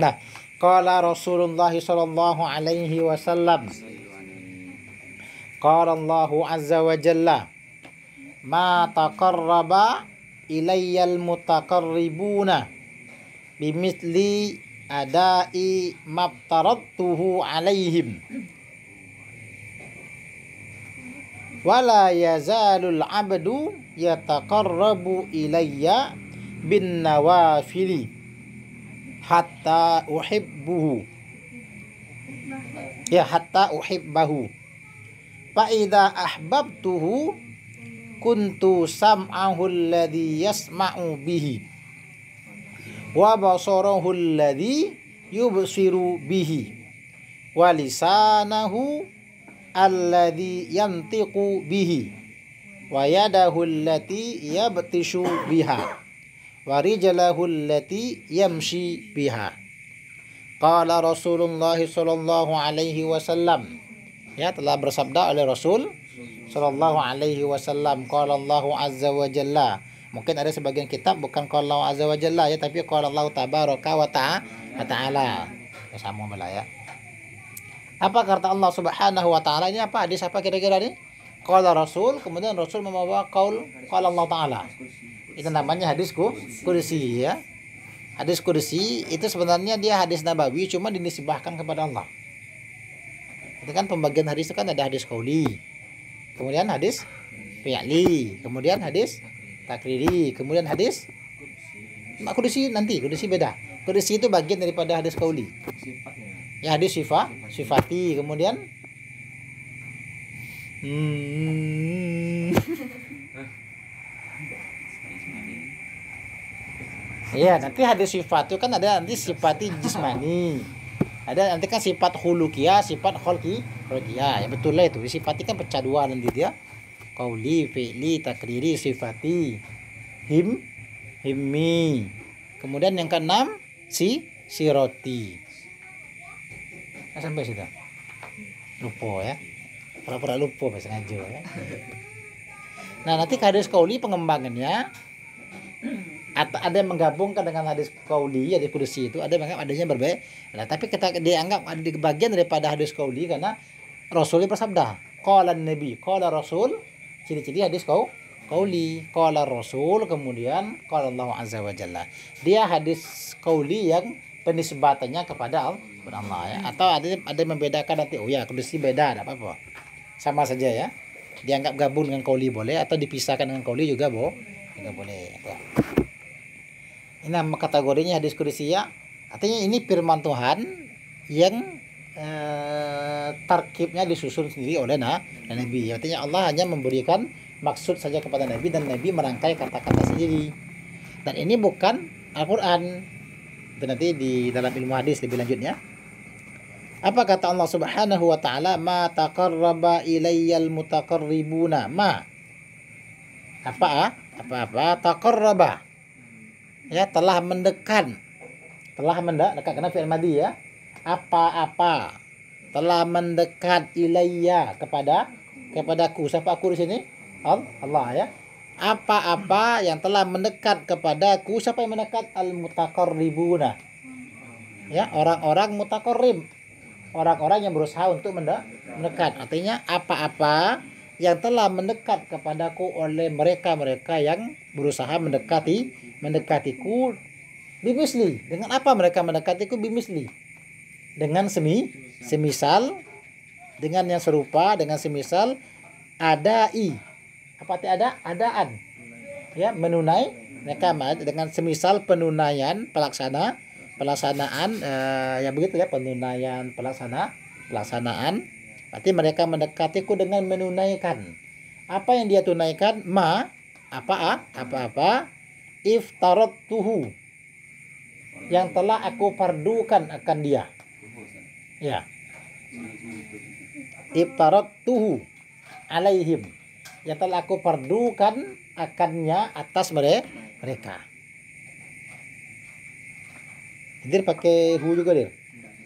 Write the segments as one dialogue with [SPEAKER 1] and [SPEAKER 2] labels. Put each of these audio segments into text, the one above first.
[SPEAKER 1] Nah, qala Rasulullah sallallahu alaihi wasallam, qala Allahu azza wa jalla, ma taqarraba ilayyal mutaqarribuna bimithli adai mabtaradtuhu alaihim wala yazalul abdu yataqarrabu ilayya bin nawafili hatta uhibbuhu, ya hatta uhibbahu, fa idza ahbabtuhu kuntu sam'ahu alladhi yasma'u bihi wa basarahu alladhi yubsiru bihi wa lisanahu alladhi yantiqu bihi wa yadahu allati yabtishu biha wa rijlahu allati yamshi biha. Qala Rasulullah sallallahu alaihi wasallam, ya, telah bersabda oleh Rasul sallallahu alaihi wasallam, qala Allahu azza wa jalla. Mungkin ada sebagian kitab bukan qala Allahu azza wa jalla ya, tapi qala Allahu tabaraka wa ta'ala. Ya, sama bala ya. Apa kata Allah Subhanahu wa taala ini? Apa hadis apa kira-kira ini? Qala Rasul, kemudian Rasul membawa qaul qala Allah taala. Itu namanya hadis kursi ya. Hadis kursi itu sebenarnya dia hadis nabawi, cuma dinisbahkan kepada Allah. Itu kan pembagian hadis itu kan ada hadis qauli, kemudian hadis fi'li, kemudian hadis takriri, kemudian hadis kursi. Nanti kursi beda. Kursi itu bagian daripada hadis qauli. Ya, hadis sifati, kemudian iya, nanti hadis sifat itu kan ada nanti sifati jismani. Ada nanti kan sifat khuluqiyah, sifat khulqiyah. Ya betul lah itu. Sifati kan pecah dua nanti dia. Qauli, fi'li, takriri, sifati. Himmi. Kemudian yang keenam siroti. Nah, sampai situ. Lupa ya. Pura-pura lupa bahasa ngaji ya. Nah, nanti hadis qauli pengembangannya ada yang menggabungkan dengan hadis qauli, hadis kursi itu ada yang menganggap adanya berbeda. Nah, tapi kita dianggap ada di bagian daripada hadis qauli karena Rasulnya bersabda, qala Nabi, qala Rasul, ciri-ciri hadis qauli, qala Rasul, kemudian qala Allah azza wa jalla. Dia hadis qauli yang penisbatannya kepada Allah ya. Atau ada yang membedakan nanti, oh ya kursi beda, ada apa-apa. Sama saja ya. Dianggap gabung dengan qauli boleh atau dipisahkan dengan qauli juga juga boleh. Ini nama kategorinya hadis kudsiyah. Artinya ini firman Tuhan yang tarkibnya disusun sendiri oleh Nabi. Artinya Allah hanya memberikan maksud saja kepada Nabi dan Nabi merangkai kata-kata sendiri. Dan ini bukan Al-Quran. Itu nanti di dalam ilmu hadis lebih lanjutnya. Apa kata Allah Subhanahu wa taala? Ma taqarraba ilayyal mutaqarribuna. Ma. Apa taqarraba. Ya, telah mendekat karena fi'il madhi ya. Apa-apa telah mendekat ilayya kepadaku. Siapa aku di sini? Allah ya. Apa-apa yang telah mendekat kepadaku. Siapa yang mendekat? Al-mutaqarribuna. Ya, orang-orang mutaqarrib. Orang-orang yang berusaha untuk mendekat. Artinya apa-apa yang telah mendekat kepadaku oleh mereka-mereka yang berusaha mendekatiku bimisli. Dengan apa mereka mendekatiku? Bimisli. Dengan semisal, dengan yang serupa, dengan semisal adai. Apa arti adaan? Ya, menunai mereka dengan semisal penunaian pelaksanaan ya begitu ya, penunaian pelaksanaan. Berarti mereka mendekatiku dengan menunaikan. Apa yang dia tunaikan? Apa-apa iftaradtuhu, yang telah aku fardukan akan dia. Ya. Iftaradtuhu alaihim, yang telah aku fardukan akannya atas mereka. Dir pakai hu juga dir?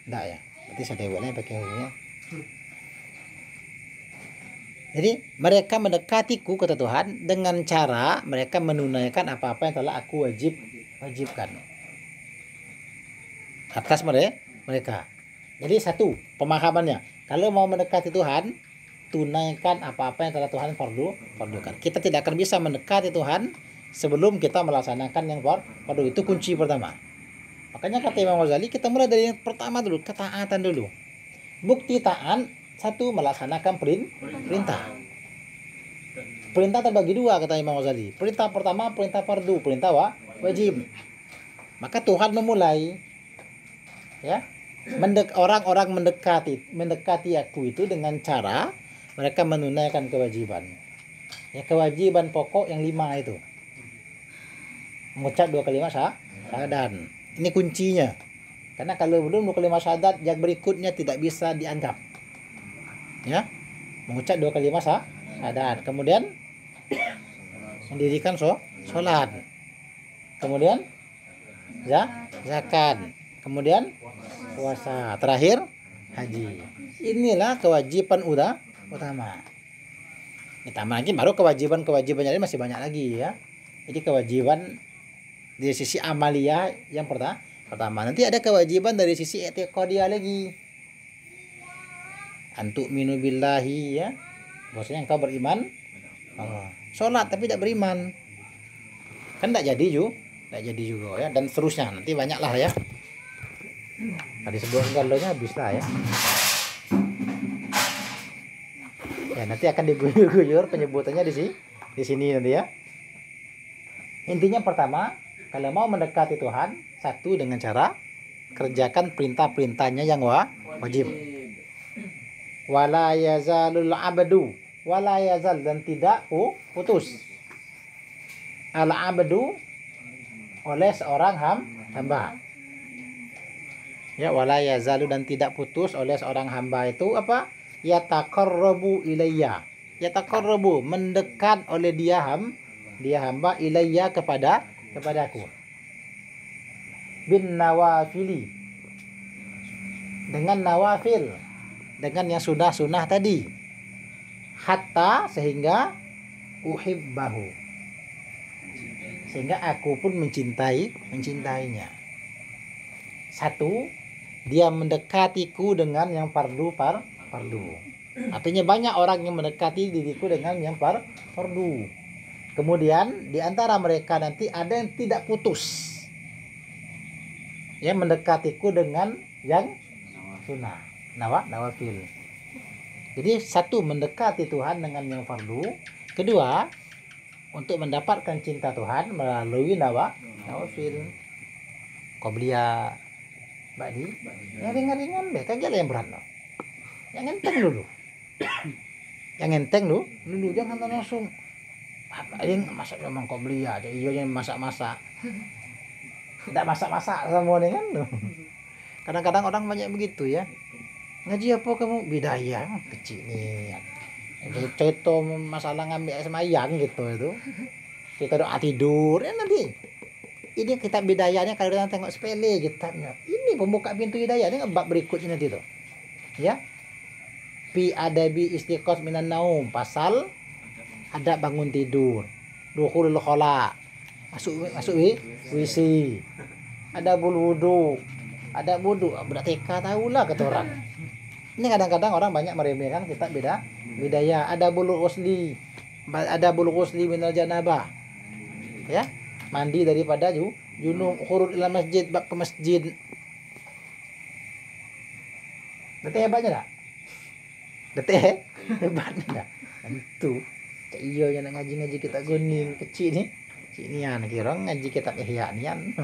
[SPEAKER 1] Enggak ya. Berarti saya boleh pakai hu ya. Jadi mereka mendekatiku kata Tuhan dengan cara mereka menunaikan apa-apa yang telah aku wajibkan. atas mereka. Jadi satu pemahamannya, kalau mau mendekati Tuhan, tunaikan apa-apa yang telah Tuhan fardukan. Kita tidak akan bisa mendekati Tuhan sebelum kita melaksanakan yang fardu. Itu kunci pertama. Makanya kata Imam Ghazali, kita mulai dari yang pertama dulu, ketaatan dulu. Bukti taat, satu, melaksanakan perintah. Perintah terbagi dua kata Imam Ghazali. Perintah pertama perintah fardu, perintah wajib. Maka Tuhan memulai, ya, orang-orang mendekati aku itu dengan cara mereka menunaikan kewajiban. Ya, kewajiban pokok yang 5 itu. Mengucap 2 kalimat syahadat. Ini kuncinya. Karena kalau belum 2 kalimat syahadat, yang berikutnya tidak bisa dianggap. Ya. Mengucap 2 kalimat syahadat. Kemudian mendirikan sholat. Kemudian zakat. Kemudian puasa. Terakhir haji. Inilah kewajiban utama. Ditambah lagi baru kewajibannya masih banyak lagi ya. Jadi kewajiban dari sisi amaliyah yang pertama. Nanti ada kewajiban dari sisi i'tiqadiyah lagi. Antuk minu billahi ya. Maksudnya engkau beriman Allah. Sholat tapi tidak beriman. Kan tidak jadi juga ya, dan seterusnya. Nanti banyak lah ya. Tadi sebelum galanya habis lah ya. Ya, nanti akan diguyur-guyur penyebutannya di sini nanti ya. Intinya pertama, kalau mau mendekati Tuhan, satu dengan cara kerjakan perintah-perintahnya yang wajib. Wala yazalul abdu, wala yazal, dan tidak putus. Al abdu oleh seorang hamba. Ya, wala yazalu, dan tidak putus oleh seorang hamba itu apa? Yataqarrabu ilayya. Yataqarrabu, mendekat oleh dia hamba ilayya kepadaku. Bin nawafili, dengan nawafil, dengan yang sunnah tadi. Hatta, sehingga uhibbahu, sehingga aku pun mencintainya. Satu, dia mendekatiku dengan yang fardu. Artinya banyak orang yang mendekati diriku dengan yang fardu. Kemudian di antara mereka nanti ada yang tidak putus, yang mendekatiku dengan yang sunnah, nawafil. Jadi satu, mendekati Tuhan dengan yang fardu. Kedua, untuk mendapatkan cinta Tuhan melalui nawafil. Qobliyah, ba'di, yang ringan-ringan deh, kagak yang berat loh. Yang enteng dulu. Jangan langsung paling masak memang qobliyah aja, iya masak-masak. Tidak masak-masak semua nih kan. Kadang-kadang orang banyak begitu ya. Ngaji apa kamu? Bidayah, kecil nih. Contoh masalah ngambil air semayang gitu itu. Kita doa tidur, nanti. Ini kitab bidayahnya kalau kita tengok sepele kitabnya. Ini pembuka pintu hidayah, ini bab berikutnya nanti tuh. Ya. Fi adabi istiqos minan naum, pasal ada bangun tidur. Dukhulul khala, masuk WC. Ada wudu. Ada wudu, budak TK tahulah kata orang. Ini kadang-kadang orang banyak meremehkan kitab bidayah. Ada bulu ghusli minal janabah. Ya. Mandi daripada junub, khurud ila masjid, bab ke masjid. Detik hebatnya tak? Detik hebatnya tak? Itu. Iya yang nak ngaji kita guning kecil ni. Cik ni an kira ngaji kitab Ihya ni an.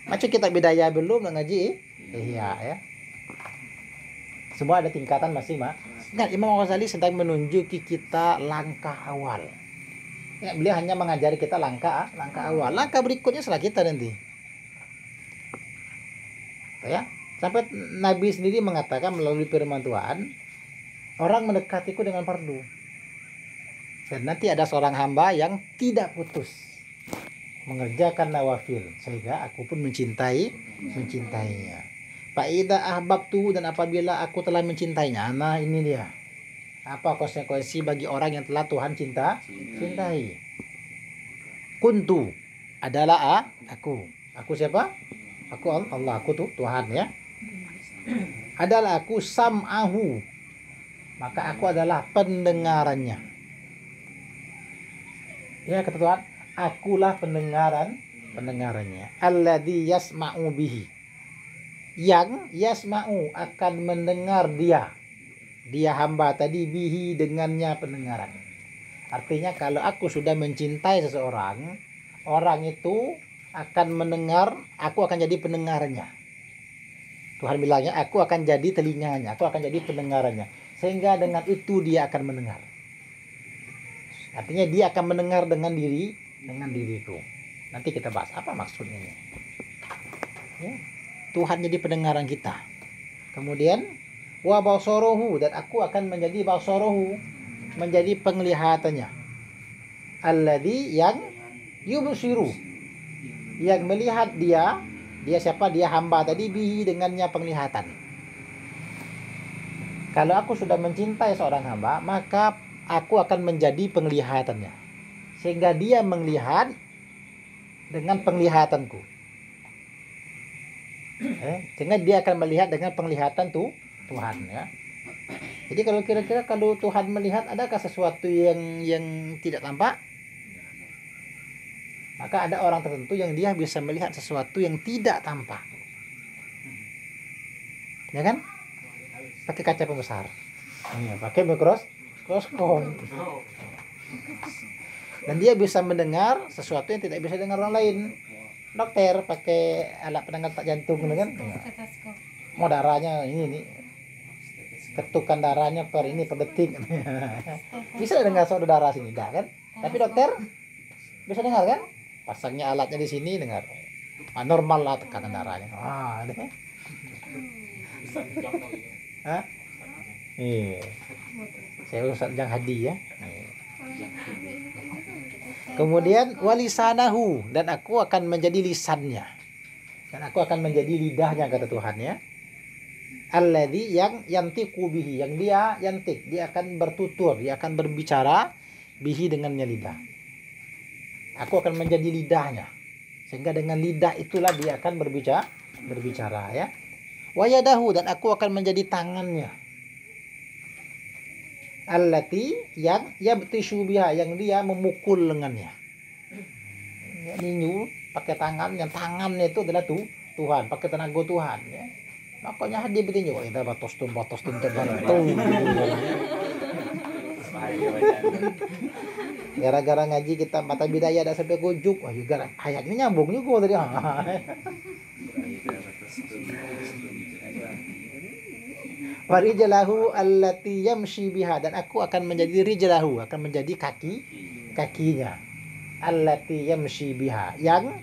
[SPEAKER 1] Macam kitab bidayah belum nak ngaji Ihya ya. Semua ada tingkatan masing-masing. Ingat Imam Ghazali sedang menunjuki kita langkah awal. Ya, beliau hanya mengajari kita langkah awal. Langkah berikutnya setelah kita nanti. Ya, sampai Nabi sendiri mengatakan melalui firman Tuhan, orang mendekatiku dengan fardu. Dan nanti ada seorang hamba yang tidak putus mengerjakan nawafil, sehingga aku pun mencintainya. Fa idza ahbabtu, dan apabila aku telah mencintainya. Nah, ini dia. Apa konsekuensi bagi orang yang telah Tuhan cintai? Kuntu adalah aku. Aku siapa? Allah, aku tuh Tuhan ya. Adalah aku sam'ahu, maka aku adalah pendengarannya. Ya kata Tuhan, akulah pendengarannya. Alladzi yasma'u bihi, yang yasma'u akan mendengar dia hamba tadi, bihi dengannya pendengaran. Artinya kalau aku sudah mencintai seseorang, orang itu akan mendengar, aku akan jadi pendengarannya. Tuhan bilangnya, aku akan jadi telinganya, aku akan jadi pendengarannya. Sehingga dengan itu dia akan mendengar. Artinya dia akan mendengar dengan diriku. Nanti kita bahas apa maksudnya. Ya. Tuhan jadi pendengaran kita. Kemudian wa basarahu, dan aku akan menjadi basarahu, menjadi penglihatannya. Alladzi yang yubsiru, yang melihat dia siapa? Dia hamba tadi, bihi dengannya penglihatan. Kalau aku sudah mencintai seorang hamba, maka aku akan menjadi penglihatannya, sehingga dia melihat dengan penglihatanku. Sehingga dia akan melihat dengan penglihatan Tuhan ya. Jadi kalau kira-kira kalau Tuhan melihat, adakah sesuatu yang tidak tampak? Maka ada orang tertentu yang dia bisa melihat sesuatu yang tidak tampak. Ya kan? Pakai kaca pembesar. Ya, pakai mikroskop. Dan dia bisa mendengar sesuatu yang tidak bisa dengar orang lain. Dokter pakai alat pendengar tak jantung kan? Ya. Mau darahnya ini ketukan darahnya per detik. Bisa dengar suara darah sini, dah kan? Tapi dokter bisa dengar kan? Pasangnya alatnya di sini, dengar. Normal lah tekanan darahnya. Hah? Iya. Saya Ustaz Jang Hadi ya. Kemudian walisanahu, dan aku akan menjadi lisannya. Dan aku akan menjadi lidahnya kata Tuhan ya. Alladzi yang yantiqu bihi, yang dia akan bertutur, dia akan berbicara bihi dengannya lidah. Aku akan menjadi lidahnya, sehingga dengan lidah itulah dia akan berbicara ya. Wa yadahu, dan aku akan menjadi tangannya. Allati yang yabtishu biha, yang dia memukul lengannya. Ninyu pakai tangan, yang tangannya itu adalah Tuhan, pakai tenaga Tuhan ya. Makanya hadir betinju, kita batos tum terbantu. Gara-gara ngaji kita mata bidaya ada sampai gujuk, wah juga ayatnya nyambung juga tadi. Warijlahu allati yamshi biha, dan aku akan menjadi rijlahu, akan menjadi kakinya. Allati yamshi biha, yang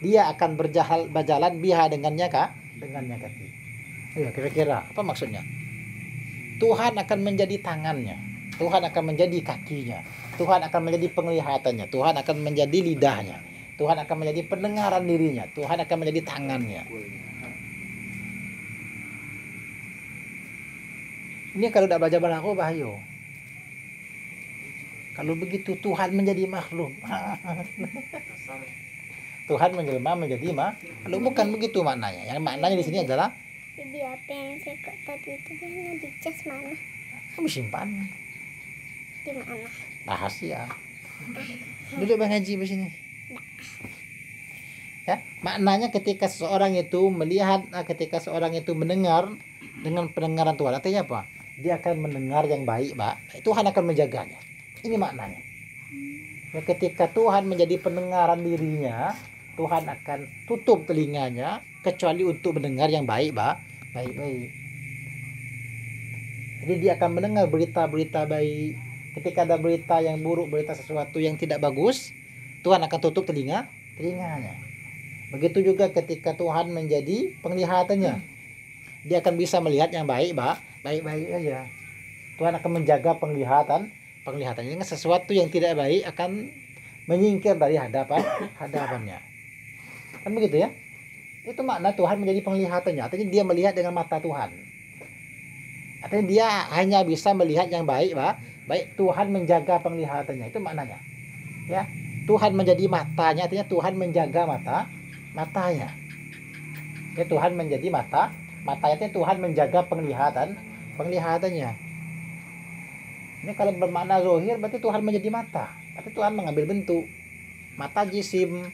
[SPEAKER 1] dia akan berjalan biha dengannya kaki. Ya, kira-kira apa maksudnya? Tuhan akan menjadi tangannya, Tuhan akan menjadi kakinya, Tuhan akan menjadi penglihatannya, Tuhan akan menjadi lidahnya, Tuhan akan menjadi pendengaran dirinya, Tuhan akan menjadi tangannya. Ini kalau tidak belajar balaghah bahaya. Kalau begitu Tuhan menjadi makhluk. Tuhan menjelma menjadi makhluk, bukan begitu maknanya. Yang maknanya di sini adalah
[SPEAKER 2] jadi apa yang saya kok tadi itu yang dicas mana?
[SPEAKER 1] kamu simpan
[SPEAKER 2] Di mana?
[SPEAKER 1] rahasia. Duduk bang ngaji di sini. Ya, maknanya ketika seseorang itu melihat, ketika seorang itu mendengar dengan pendengaran Tuhan, artinya apa? Dia akan mendengar yang baik, Pak. Tuhan akan menjaganya. Ini maknanya. Ya, ketika Tuhan menjadi pendengaran dirinya, Tuhan akan tutup telinganya kecuali untuk mendengar yang baik, Pak. Baik-baik. Jadi dia akan mendengar berita-berita baik. Ketika ada berita yang buruk, berita sesuatu yang tidak bagus, Tuhan akan tutup telinganya. Begitu juga ketika Tuhan menjadi penglihatannya, dia akan bisa melihat yang baik, Pak. Baik-baik aja. Tuhan akan menjaga penglihatannya. Dengan sesuatu yang tidak baik akan menyingkir dari hadapannya. Kan begitu ya? Itu makna Tuhan menjadi penglihatannya. Artinya dia melihat dengan mata Tuhan. Artinya dia hanya bisa melihat yang baik, Pak. Baik, Tuhan menjaga penglihatannya. Itu maknanya. Ya. Tuhan menjadi matanya, artinya Tuhan menjaga matanya. Ya, Tuhan menjadi mata. Matanya itu Tuhan menjaga penglihatannya. Ini kalau bermakna zohir berarti Tuhan menjadi mata. Tapi Tuhan mengambil bentuk. Mata jisim.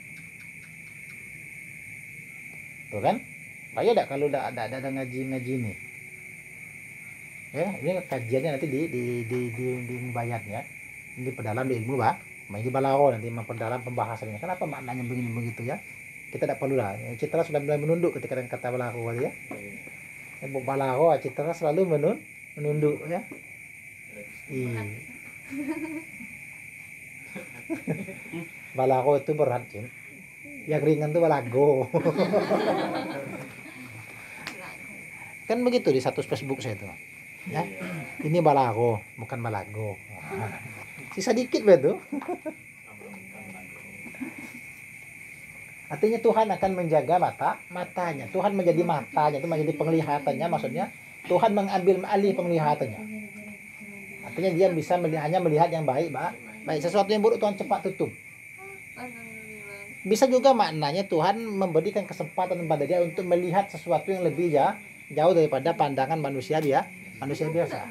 [SPEAKER 1] Tuh kan? Payah enggak kalau ada ngaji nih. Ya, ini kajiannya nanti di bayatnya. Ini pedalam di ilmu, Pak. Ini balaghah nanti memperdalam pembahasannya. Kenapa maknanya begini begitu ya? Kita tidak perlu lah. Citra sudah mulai menunduk ketika dengan kata balaghah ya. Balaghah Citra selalu menunduk ya. Iya. Balaghah itu berat, Cin. Yang ringan tuh balago. Kan begitu di status Facebook saya tuh. Ya. Ini balago, bukan balago. Sisa dikit betul. Artinya Tuhan akan menjaga matanya. Tuhan menjadi matanya, itu menjadi penglihatannya, maksudnya Tuhan mengambil alih penglihatannya. Artinya dia bisa hanya melihat yang baik, baik. Sesuatu yang buruk Tuhan cepat tutup. Bisa juga maknanya Tuhan memberikan kesempatan kepada dia untuk melihat sesuatu yang lebih jauh daripada pandangan manusia biasa.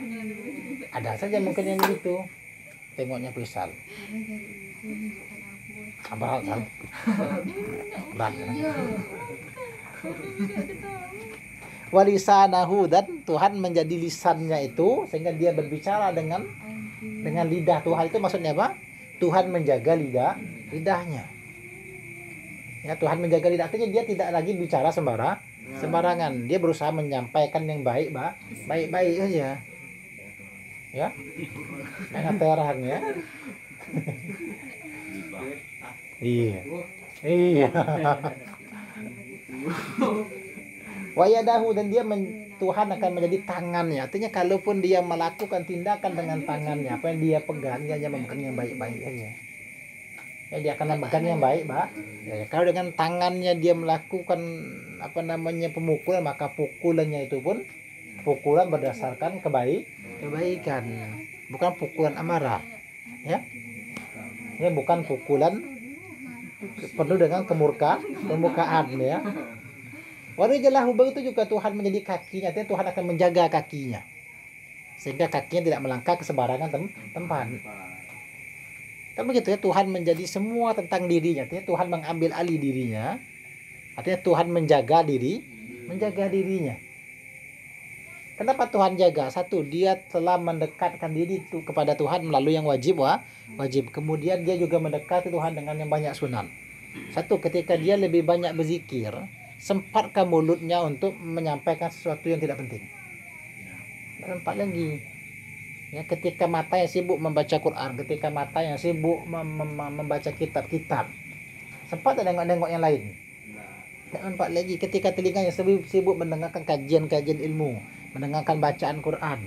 [SPEAKER 1] Ada saja mungkin yang begitu. Tengoknya pisal. Berat kan? Berat. Walisanahu, dan Tuhan menjadi lisannya itu sehingga dia berbicara dengan lidah. Tuhan itu maksudnya apa? Tuhan menjaga lidahnya. Ya, Tuhan menjaga lidah, artinya dia tidak lagi bicara sembarangan. Dia berusaha menyampaikan yang baik saja. Ya. Jangan terang ya. Iya. Wayadahu, dan dia Tuhan akan menjadi tangannya. Artinya kalaupun dia melakukan tindakan dengan tangannya, apa yang dia pegang, dia hanya memegang yang baik-baik aja. Ya, dia akan memegang yang baik, Pak. Ya, kalau dengan tangannya dia melakukan pemukulan, maka pukulannya itu pun pukulan berdasarkan kebaikan, bukan pukulan amarah. Ya. Ini bukan pukulan penuh dengan kemurkaan ya. Warijalahu, begitu juga Tuhan menjadi kakinya, artinya Tuhan akan menjaga kakinya sehingga kakinya tidak melangkah ke sembarangan tempat. Kan begitu ya, Tuhan menjadi semua tentang dirinya, artinya Tuhan mengambil alih dirinya, artinya Tuhan menjaga dirinya. Kenapa Tuhan jaga? Satu, dia telah mendekatkan diri itu kepada Tuhan melalui yang wajib. Kemudian dia juga mendekati Tuhan dengan yang banyak sunan. Satu, ketika dia lebih banyak berzikir, sempatkah mulutnya untuk menyampaikan sesuatu yang tidak penting. Dan empat lagi, ya, ketika mata yang sibuk membaca Quran, ketika mata yang sibuk membaca kitab-kitab, sempat nengok yang lain. Dan empat lagi, ketika telinganya sibuk mendengarkan kajian ilmu, mendengarkan bacaan Quran,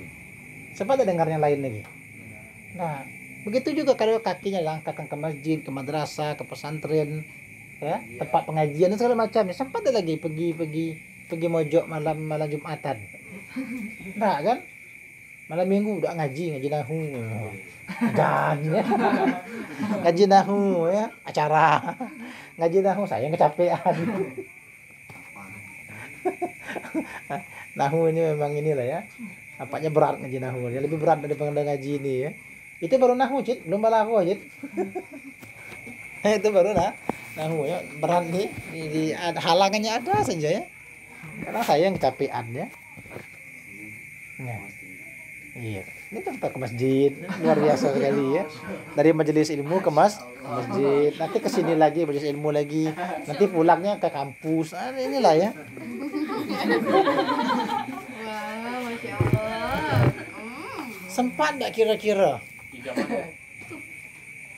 [SPEAKER 1] sempat dengar yang lain lagi. Nah, begitu juga kalau kakinya langkahkan ke masjid, ke madrasah, ke pesantren, ya, tempat pengajian dan segala macamnya, sempat lagi pergi mojok malam Jumatan. Nah, kan? Malam Minggu udah ngaji nahu. Dan ya. Ngaji nahu ya, acara. Ngaji nahu saya kecapean. Nahu ini memang inilah ya. Nampaknya berat ngaji nahu. Dia lebih berat daripada ngaji ini ya. Itu baru nahu, Cid, belum balaghah, Cid. Itu baru nahu ya. Berat nih, di halangannya ada saja ya. Karena saya yang kecapean ya. Nah. Iya. Ini tempat ke masjid, luar biasa sekali ya. Dari majelis ilmu ke masjid, nanti ke sini lagi majelis ilmu lagi, nanti pulangnya ke kampus. Inilah ya.
[SPEAKER 3] Wah, Masya Allah.
[SPEAKER 1] Sempat enggak kira-kira?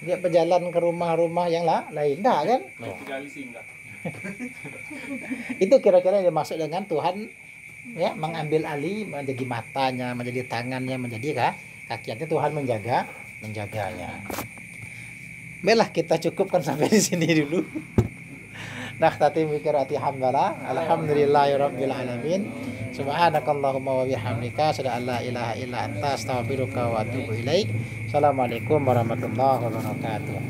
[SPEAKER 1] Dia berjalan ke rumah-rumah yang lain, enggak kan? Itu kira-kira yang dimaksud dengan Tuhan ya mengambil alih, menjadi matanya, menjadi tangannya, menjadi kakinya. Tuhan menjaganya. Baiklah, kita cukupkan sampai di sini dulu. Nakhtati bi qiraati hamdalah. Alhamdulillahirabbil alamin. Subhanakallahumma wa bihamdika asyhadu an la ilaha illa anta astaghfiruka wa atubu ilaik. Assalamualaikum warahmatullahi wabarakatuh.